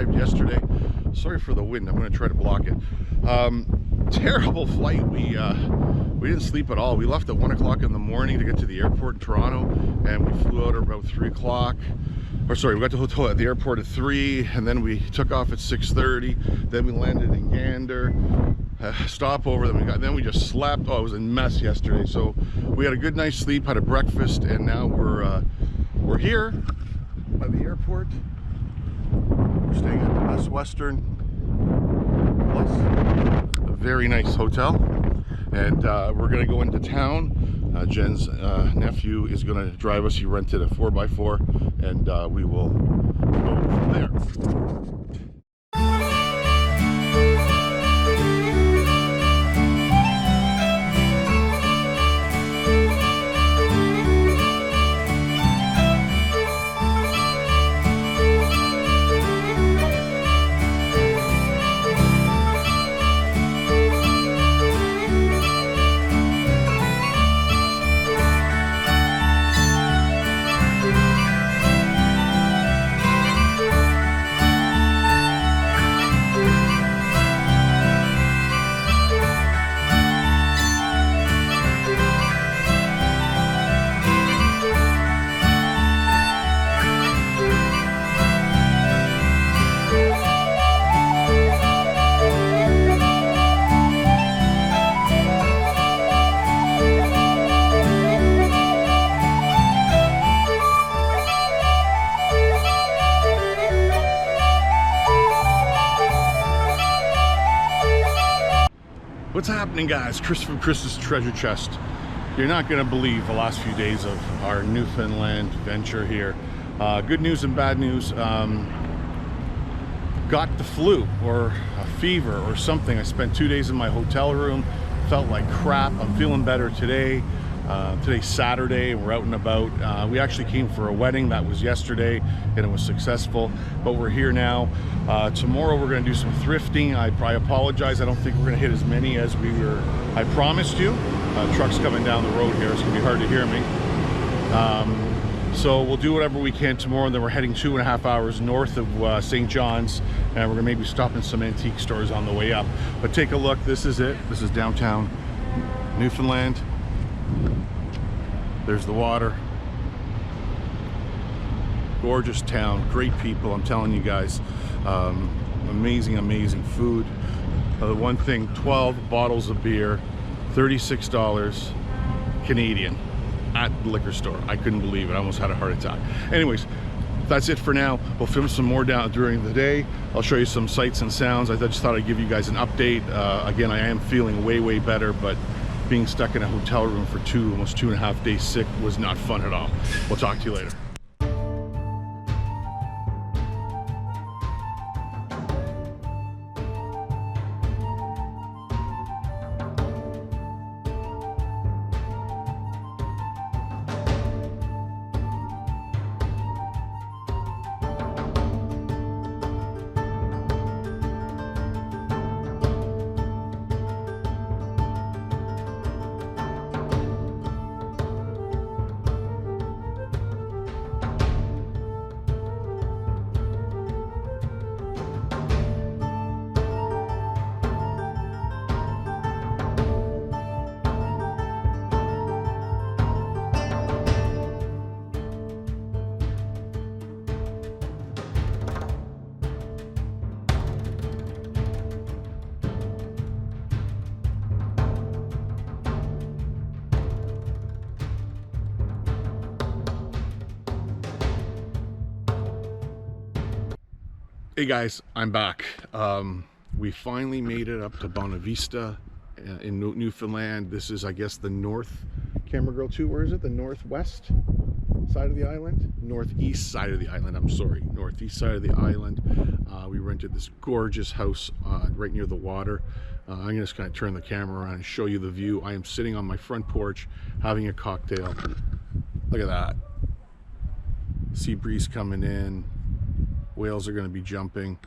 arrived yesterday. Sorry for the wind, I'm going to try to block it. Terrible flight. We didn't sleep at all. We left at 1 o'clock in the morning to get to the airport in Toronto, and we flew out at about 3 o'clock. Or sorry, we got to the hotel at the airport at 3, and then we took off at 6:30. Then we landed in Gander, stopover. Then we just slept. Oh, it was a mess yesterday. So we had a good night's sleep, had a breakfast, and now we're here by the airport. We're staying at the Best Western Plus, a very nice hotel, and we're gonna go into town. Jen's nephew is gonna drive us. He rented a 4x4, and we will go from there. What's happening, guys? Chris from Chris's Treasure Chest. You're not going to believe the last few days of our Newfoundland venture here. Good news and bad news. Got the flu or a fever or something. I spent 2 days in my hotel room. Felt like crap. I'm feeling better today. Today's Saturday and we're out and about. We actually came for a wedding that was yesterday and it was successful, but we're here now. Tomorrow we're going to do some thrifting. I apologize, I don't think we're going to hit as many as I promised you. Trucks coming down the road here, it's going to be hard to hear me. So we'll do whatever we can tomorrow, and then we're heading 2.5 hours north of St. John's, and we're going to maybe stop in some antique stores on the way up. But take a look, this is it. This is downtown Newfoundland. There's the water. Gorgeous town, great people, I'm telling you guys. Amazing food. The one thing, 12 bottles of beer, $36 Canadian at the liquor store. I couldn't believe it. I almost had a heart attack. Anyways, that's it for now. We'll film some more down during the day. I'll show you some sights and sounds. I just thought I'd give you guys an update. Again, I am feeling way better, but being stuck in a hotel room for almost 2.5 days sick was not fun at all. We'll talk to you later. Hey guys, I'm back. We finally made it up to Bonavista in Newfoundland. This is, I guess, the north, camera girl 2, where is it? The northwest side of the island? Northeast side of the island, I'm sorry. Northeast side of the island. We rented this gorgeous house right near the water. I'm just gonna turn the camera around and show you the view. I am sitting on my front porch having a cocktail. Look at that. Sea breeze coming in. Whales are going to be jumping.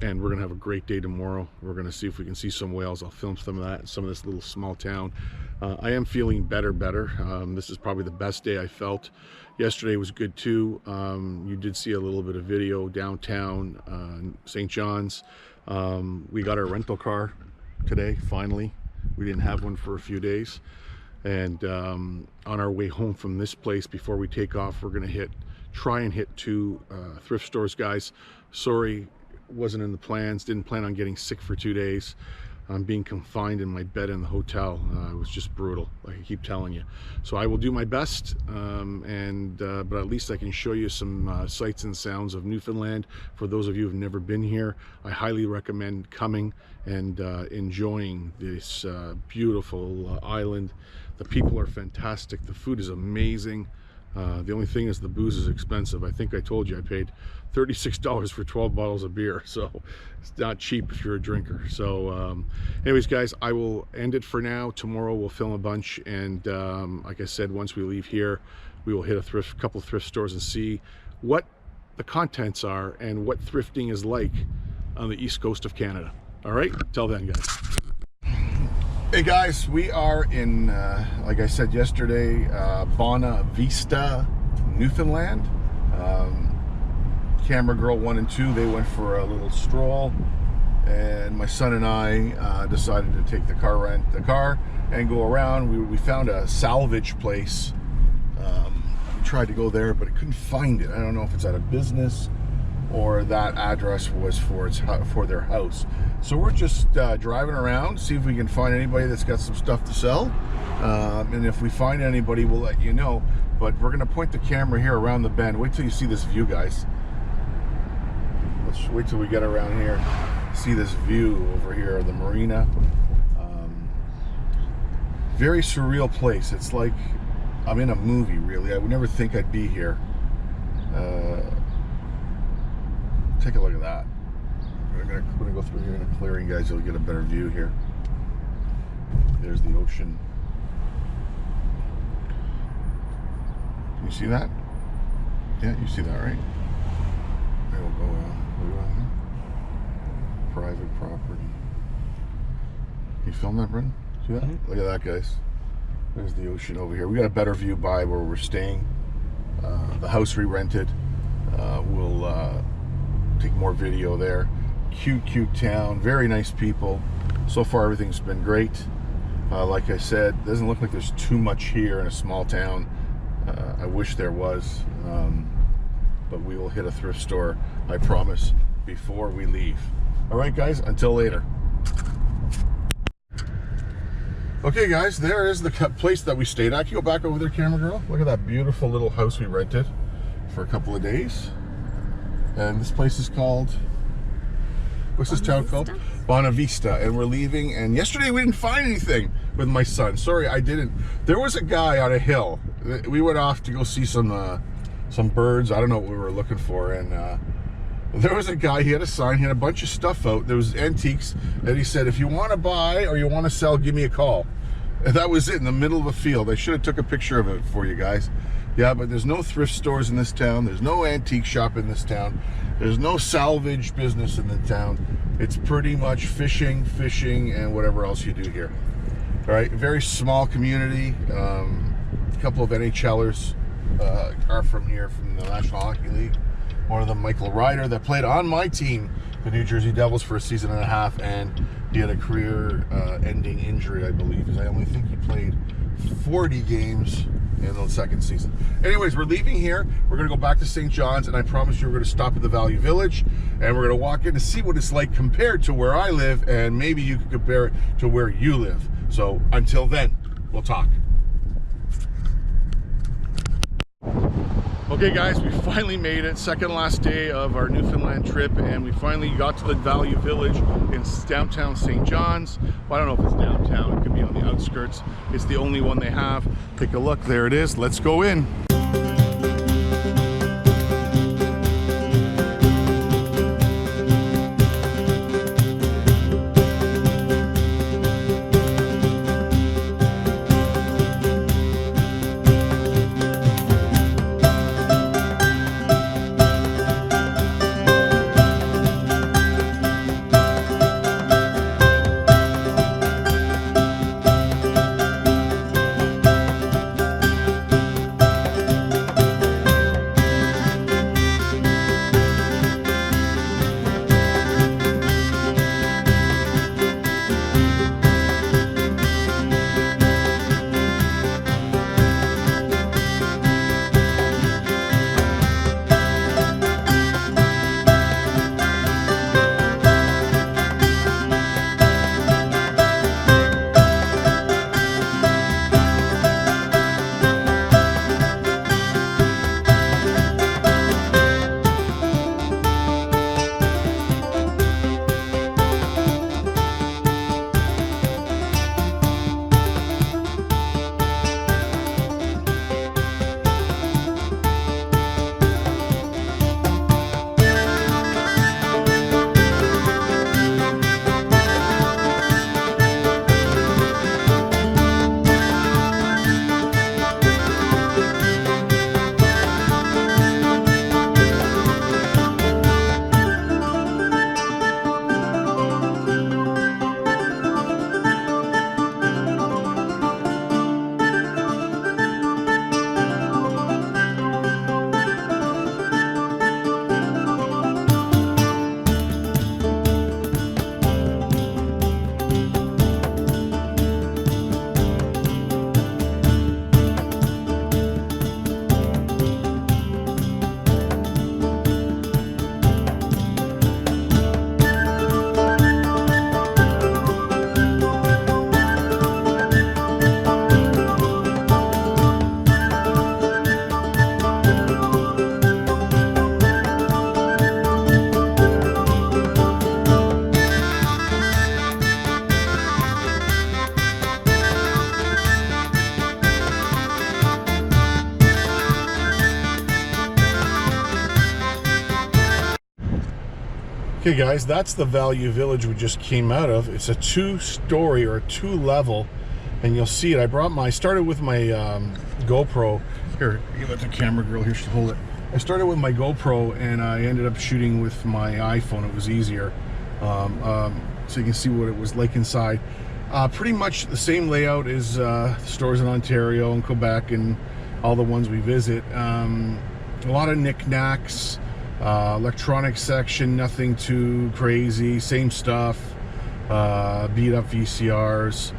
and we're gonna have a great day tomorrow. We're gonna see if we can see some whales. I'll film some of that in some of this little small town. I am feeling better. This is probably the best day I felt. Yesterday was good too. You did see a little bit of video downtown St. John's. We got our rental car today, finally. We didn't have one for a few days. And on our way home from this place, before we take off, we're gonna try and hit 2 thrift stores, guys. Sorry, wasn't in the plans. Didn't plan on getting sick for 2 days. I'm being confined in my bed in the hotel. It was just brutal, like I keep telling you. So I will do my best, but at least I can show you some sights and sounds of Newfoundland. For those of you who've never been here, I highly recommend coming and enjoying this beautiful island. The people are fantastic. The food is amazing. The only thing is the booze is expensive. I think I told you I paid $36 for 12 bottles of beer, so it's not cheap if you're a drinker. So anyways, guys, I will end it for now. Tomorrow we'll film a bunch, and like I said, once we leave here, we will hit a couple of thrift stores and see what the contents are and what thrifting is like on the east coast of Canada. All right, till then, guys. Hey guys, we are in, like I said yesterday, Bonavista, Newfoundland. Camera girl 1 and 2, they went for a little stroll, and my son and I decided to take the car and go around. We found a salvage place. We tried to go there, but I couldn't find it. I don't know if it's at a business or that address was for their house. So we're just driving around, see if we can find anybody that's got some stuff to sell. And if we find anybody, we'll let you know. But we're gonna point the camera here around the bend. Wait till you see this view, guys. Let's wait till we get around here. See this view over here, the marina. Very surreal place. It's like I'm in a movie, really. I would never think I'd be here. Take a look at that. We're gonna go through here in a clearing, guys. You'll get a better view here. There's the ocean. Can you see that? Yeah, you see that, right? There we'll go on. Private property. Can you film that, Brendan? See that? Mm-hmm. Look at that, guys. There's the ocean over here. We got a better view by where we're staying. The house we rented. We'll take more video there. Cute town, very nice people. So far everything's been great. Like I said, doesn't look like there's too much here in a small town. I wish there was, but we will hit a thrift store, I promise, before we leave. All right, guys, until later. Okay, guys, there is the place that we stayed at. Can you go back over there, camera girl? Look at that beautiful little house we rented for a couple of days. And this place is called, what's this town called? Bonavista. And we're leaving, and yesterday we didn't find anything with my son. Sorry, I didn't. There was a guy on a hill. We went off to go see some birds. I don't know what we were looking for, and there was a guy, he had a sign, he had a bunch of stuff out. There was antiques, and he said, if you want to buy or you want to sell, give me a call. And that was it, in the middle of a field. I should have took a picture of it for you guys. Yeah, but there's no thrift stores in this town. There's no antique shop in this town. There's no salvage business in the town. It's pretty much fishing, and whatever else you do here. All right, very small community. A couple of NHLers are from here, from the National Hockey League. One of them, Michael Ryder, that played on my team, the New Jersey Devils, for a season and a half, and he had a career-ending injury, I believe, because I only think he played 40 games in the second season. Anyways, we're leaving here. We're gonna go back to St. John's, and I promise you we're gonna stop at the Value Village, and we're gonna walk in to see what it's like compared to where I live, and maybe you can compare it to where you live. So until then, we'll talk. Okay guys, we finally made it. Second last day of our Newfoundland trip, and we finally got to the Value Village in downtown St. John's. Well, I don't know if it's downtown, it could be on the outskirts. It's the only one they have. Take a look, there it is. Let's go in. Okay guys, that's the Value Village we just came out of. It's a 2-story or a 2-level, and you'll see it. I started with my GoPro. Here, give it to the camera girl here, she'll hold it. I started with my GoPro and I ended up shooting with my iPhone. It was easier. So you can see what it was like inside. Pretty much the same layout as the stores in Ontario and Quebec and all the ones we visit. A lot of knickknacks. Electronics section, nothing too crazy, same stuff. Beat up VCRs.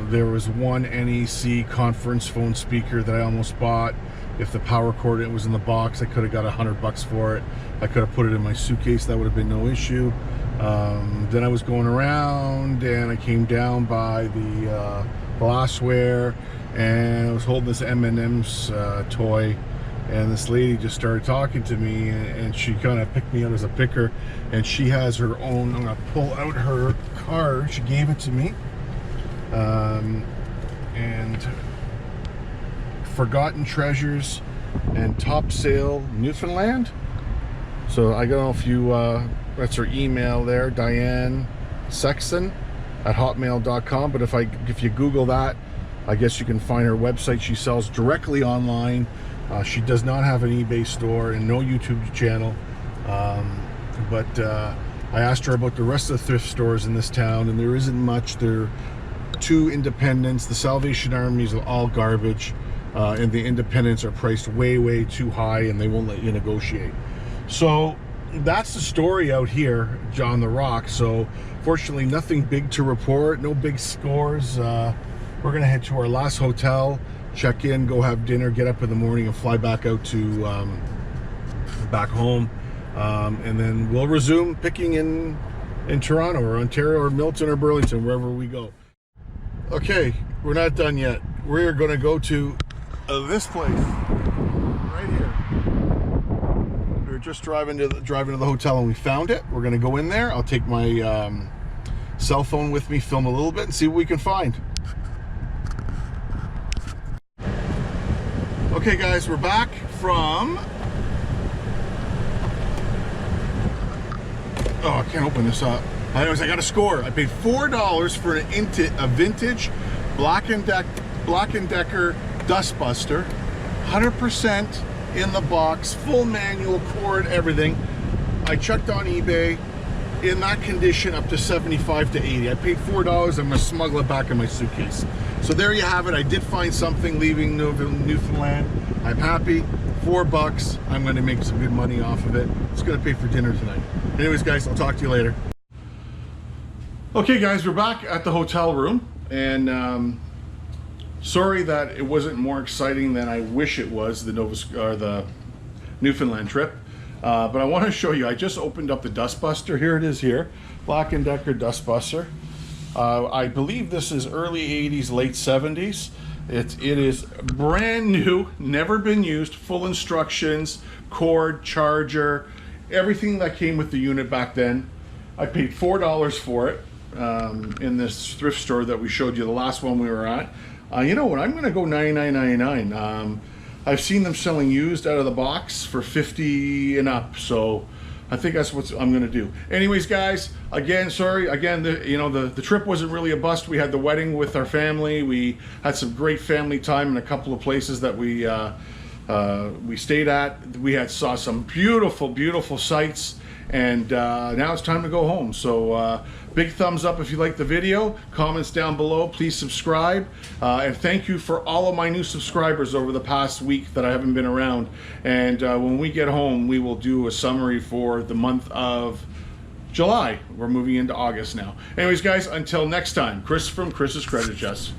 There was one NEC conference phone speaker that I almost bought. If the power cord was in the box, I could have got $100 for it. I could have put it in my suitcase, that would have been no issue. Then I was going around and I came down by the glassware, and I was holding this M&M's toy. And this lady just started talking to me, and she kind of picked me out as a picker, and she has her own. I'm gonna pull out her card. She gave it to me, and Forgotten Treasures and Top Sale Newfoundland. So I don't know if you that's her email there, Diane Sexton at hotmail.com. But if you Google that, I guess you can find her website. She sells directly online. She does not have an eBay store and no YouTube channel, but I asked her about the rest of the thrift stores in this town, and there isn't much. There are 2 independents. The Salvation Armies are all garbage, and the independents are priced way too high, and they won't let you negotiate. So that's the story out here on the Rock. So fortunately, nothing big to report, no big scores. We're gonna head to our last hotel, check in, go have dinner, get up in the morning, and fly back out to back home, and then we'll resume picking in Toronto or Ontario or Milton or Burlington, wherever we go. Okay, we're not done yet. We're going to go to this place right here. We were just driving to the hotel and we found it. We're going to go in there. I'll take my cell phone with me, film a little bit, and see what we can find. Okay guys, we're back from, oh, I can't open this up. Anyways, I got a score. I paid $4 for a vintage Black & Decker dustbuster, 100% in the box, full manual, cord, everything. I checked on eBay, in that condition up to 75 to 80. I paid $4. I'm gonna smuggle it back in my suitcase. So there you have it. I did find something leaving Newfoundland. I'm happy. $4. I'm gonna make some good money off of it. It's gonna pay for dinner tonight. Anyways guys, I'll talk to you later. Okay guys, we're back at the hotel room, and sorry that it wasn't more exciting than I wish it was, the Newfoundland trip. But I want to show you, I just opened up the dustbuster. Here it is here, Black & Decker dustbuster. I believe this is early 80s, late 70s. It is brand new, never been used, full instructions, cord, charger, everything that came with the unit back then. I paid $4 for it in this thrift store that we showed you, the last one we were at. You know what, I'm going to go $99.99. I've seen them selling used out of the box for $50 and up, so I think that's what I'm gonna do. Anyways, guys, again, sorry. Again, the trip wasn't really a bust. We had the wedding with our family. We had some great family time in a couple of places that we stayed at. We saw some beautiful sights, and now it's time to go home. So big thumbs up if you liked the video. Comments down below. Please subscribe, and thank you for all of my new subscribers over the past week that I haven't been around. And when we get home, we will do a summary for the month of July. We're moving into August now. Anyways, guys, until next time, Chris from Chris's Credit Chest.